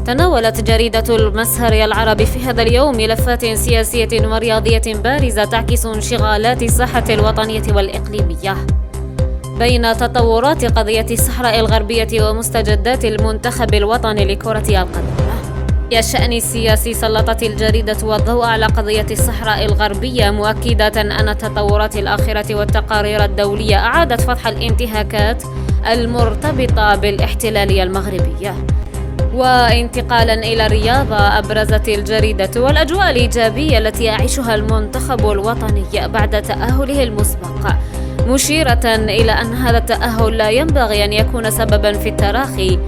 تناولت جريدة المسهر العربي في هذا اليوم ملفات سياسية ورياضية بارزة تعكس انشغالات الساحة الوطنية والإقليمية. بين تطورات قضية الصحراء الغربية ومستجدات المنتخب الوطني لكرة القدم. في الشأن السياسي سلطت الجريدة الضوء على قضية الصحراء الغربية، مؤكدة أن التطورات الأخيرة والتقارير الدولية أعادت فتح الانتهاكات المرتبطة بالاحتلال المغربي. وانتقالا إلى الرياضة، أبرزت الجريدة والأجواء الإيجابية التي يعيشها المنتخب الوطني بعد تأهله المسبق، مشيرة إلى أن هذا التأهل لا ينبغي أن يكون سببا في التراخي،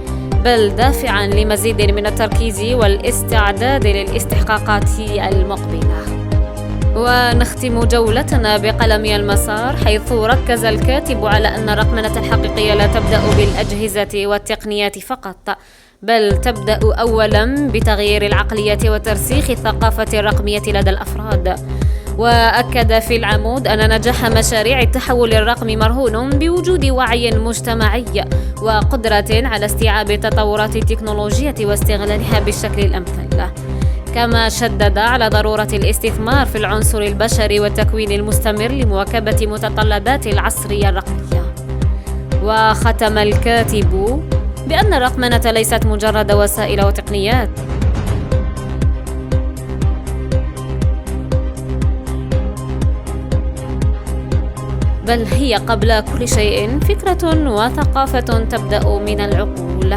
بل دافعا لمزيد من التركيز والاستعداد للاستحقاقات المقبلة. ونختم جولتنا بقلم المسار، حيث ركز الكاتب على أن الرقمنة الحقيقية لا تبدأ بالأجهزة والتقنيات فقط، بل تبدأ أولا بتغيير العقلية وترسيخ الثقافة الرقمية لدى الأفراد. وأكد في العمود أن نجاح مشاريع التحول الرقمي مرهون بوجود وعي مجتمعي وقدرة على استيعاب التطورات التكنولوجية واستغلالها بالشكل الأمثل. كما شدد على ضرورة الاستثمار في العنصر البشري والتكوين المستمر لمواكبة متطلبات العصر الرقمي. وختم الكاتب بأن الرقمنة ليست مجرد وسائل وتقنيات، بل هي قبل كل شيء فكرة وثقافة تبدأ من العقول.